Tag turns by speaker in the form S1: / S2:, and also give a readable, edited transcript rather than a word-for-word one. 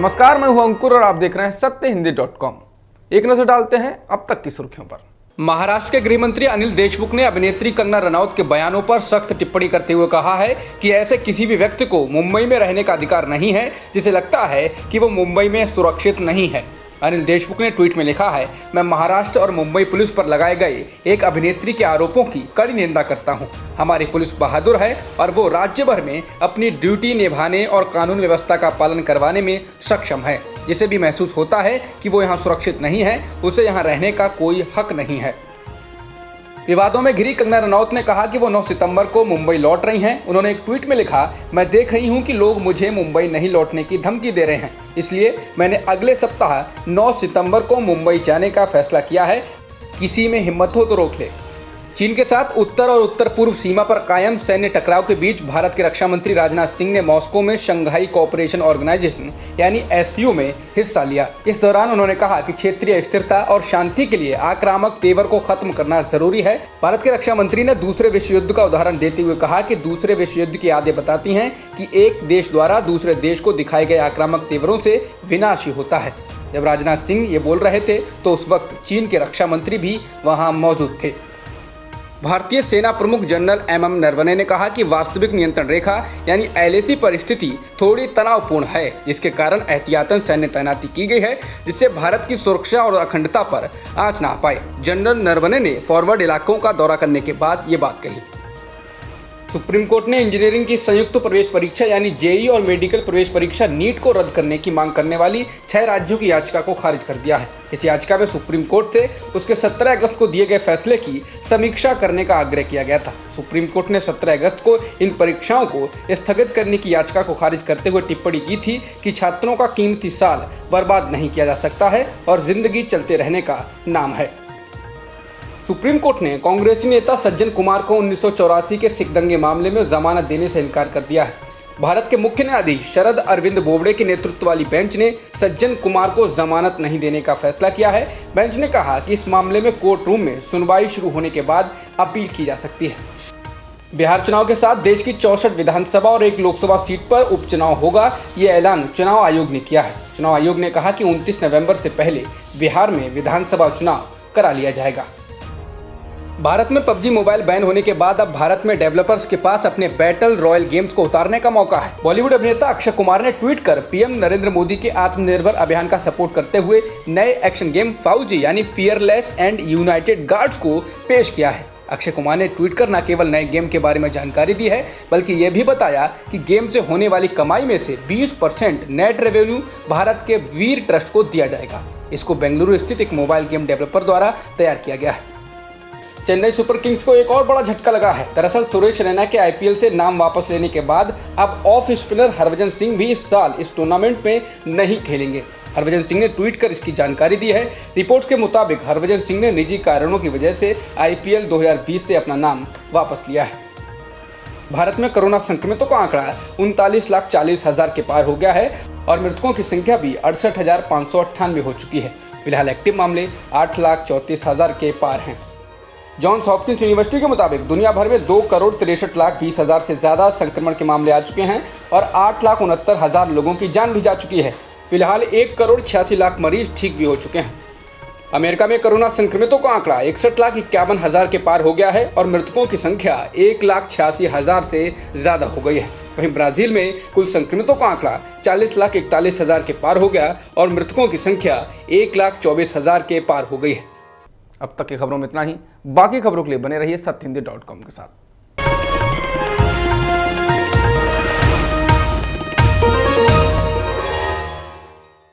S1: नमस्कार, मैं हूं अंकुर और आप देख रहे हैं सत्यहिंदी.com। एक नजर डालते हैं अब तक की सुर्खियों पर। महाराष्ट्र के गृह मंत्री अनिल देशमुख ने अभिनेत्री कंगना रनौत के बयानों पर सख्त टिप्पणी करते हुए कहा है कि ऐसे किसी भी व्यक्ति को मुंबई में रहने का अधिकार नहीं है जिसे लगता है कि वो मुंबई में सुरक्षित नहीं है। अनिल देशमुख ने ट्वीट में लिखा है, मैं महाराष्ट्र और मुंबई पुलिस पर लगाए गए एक अभिनेत्री के आरोपों की कड़ी निंदा करता हूं। हमारी पुलिस बहादुर है और वो राज्य भर में अपनी ड्यूटी निभाने और कानून व्यवस्था का पालन करवाने में सक्षम है। जिसे भी महसूस होता है कि वो यहाँ सुरक्षित नहीं है, उसे यहाँ रहने का कोई हक नहीं है। विवादों में घिरी कंगना रनौत ने कहा कि वो 9 सितंबर को मुंबई लौट रही हैं। उन्होंने एक ट्वीट में लिखा, मैं देख रही हूं कि लोग मुझे मुंबई नहीं लौटने की धमकी दे रहे हैं, इसलिए मैंने अगले सप्ताह 9 सितंबर को मुंबई जाने का फैसला किया है। किसी में हिम्मत हो तो रोक ले। चीन के साथ उत्तर और उत्तर पूर्व सीमा पर कायम सैन्य टकराव के बीच भारत के रक्षा मंत्री राजनाथ सिंह ने मॉस्को में शंघाई कोऑपरेशन ऑर्गेनाइजेशन यानी एससीओ में हिस्सा लिया। इस दौरान उन्होंने कहा कि क्षेत्रीय स्थिरता और शांति के लिए आक्रामक तेवर को खत्म करना जरूरी है। भारत के रक्षा मंत्री ने दूसरे विश्व युद्ध का उदाहरण देते हुए कहा कि दूसरे विश्व युद्ध की यादें बताती हैं कि एक देश द्वारा दूसरे देश को दिखाए गए आक्रामक तेवरों से विनाश ही होता है। जब राजनाथ सिंह ये बोल रहे थे तो उस वक्त चीन के रक्षा मंत्री भी वहां मौजूद थे। भारतीय सेना प्रमुख जनरल एमएम नरवणे ने कहा कि वास्तविक नियंत्रण रेखा यानी एलएसी परिस्थिति थोड़ी तनावपूर्ण है, जिसके कारण एहतियातन सैन्य तैनाती की गई है जिससे भारत की सुरक्षा और अखंडता पर आंच ना पाए। जनरल नरवणे ने फॉरवर्ड इलाकों का दौरा करने के बाद ये बात कही। सुप्रीम कोर्ट ने इंजीनियरिंग की संयुक्त प्रवेश परीक्षा यानी जेईई और मेडिकल प्रवेश परीक्षा नीट को रद्द करने की मांग करने वाली 6 राज्यों की याचिका को खारिज कर दिया है। इस याचिका में सुप्रीम कोर्ट से उसके 17 अगस्त को दिए गए फैसले की समीक्षा करने का आग्रह किया गया था। सुप्रीम कोर्ट ने 17 अगस्त को इन परीक्षाओं को स्थगित करने की याचिका को खारिज करते हुए टिप्पणी की थी कि छात्रों का कीमती साल बर्बाद नहीं किया जा सकता है और जिंदगी चलते रहने का नाम है। सुप्रीम कोर्ट ने कांग्रेसी नेता सज्जन कुमार को 1984 के सिख दंगे मामले में जमानत देने से इनकार कर दिया है। भारत के मुख्य न्यायाधीश शरद अरविंद बोबड़े के नेतृत्व वाली बेंच ने सज्जन कुमार को जमानत नहीं देने का फैसला किया है। बेंच ने कहा कि इस मामले में कोर्ट रूम में सुनवाई शुरू होने के बाद अपील की जा सकती है। बिहार चुनाव के साथ देश की 64 विधानसभा और 1 लोकसभा सीट पर उपचुनाव होगा, ये ऐलान चुनाव आयोग ने किया है। चुनाव आयोग ने कहा कि 29 नवंबर से पहले बिहार में विधानसभा चुनाव करा लिया जाएगा। भारत में पबजी मोबाइल बैन होने के बाद अब भारत में डेवलपर्स के पास अपने बैटल रॉयल गेम्स को उतारने का मौका है। बॉलीवुड अभिनेता अक्षय कुमार ने ट्वीट कर पीएम नरेंद्र मोदी के आत्मनिर्भर अभियान का सपोर्ट करते हुए नए एक्शन गेम फौजी यानी फियरलेस एंड यूनाइटेड गार्ड्स को पेश किया है। अक्षय कुमार ने ट्वीट कर न केवल नए गेम के बारे में जानकारी दी है, बल्कि ये भी बताया कि गेम से होने वाली कमाई में से 20% नेट रेवेन्यू भारत के वीर ट्रस्ट को दिया जाएगा। इसको बेंगलुरु स्थित एक मोबाइल गेम डेवलपर द्वारा तैयार किया गया है। चेन्नई सुपर किंग्स को एक और बड़ा झटका लगा है। दरअसल सुरेश रैना के आईपीएल से नाम वापस लेने के बाद अब ऑफ स्पिनर हरभजन सिंह भी इस साल इस टूर्नामेंट में नहीं खेलेंगे। हरभजन सिंह ने ट्वीट कर इसकी जानकारी दी है। रिपोर्ट्स के मुताबिक हरभजन सिंह ने निजी कारणों की वजह से आईपीएल 2020 से अपना नाम वापस लिया है। भारत में कोरोना संक्रमितों का आंकड़ा 39,40,000 के पार हो गया है और मृतकों की संख्या भी 68,598 हो चुकी है। फिलहाल एक्टिव मामले 8,34,000 के पार हैं। जॉन्स हॉपकिंस यूनिवर्सिटी के मुताबिक दुनिया भर में 2,63,20,000 से ज़्यादा संक्रमण के मामले आ चुके हैं और 8,69,000 लोगों की जान भी जा चुकी है। फिलहाल 1,86,00,000 मरीज ठीक भी हो चुके हैं। अमेरिका में कोरोना संक्रमितों का आंकड़ा 61,51,000 के पार हो गया है और मृतकों की संख्या 1,86,000 से ज़्यादा हो गई है। वहीं ब्राज़ील में कुल संक्रमितों का आंकड़ा 40,41,000 के पार हो गया और मृतकों की संख्या 1,24,000 के पार हो गई है। अब तक की खबरों में इतना ही। बाकी खबरों के लिए बने रहिए सत्यहिंदी.com के साथ।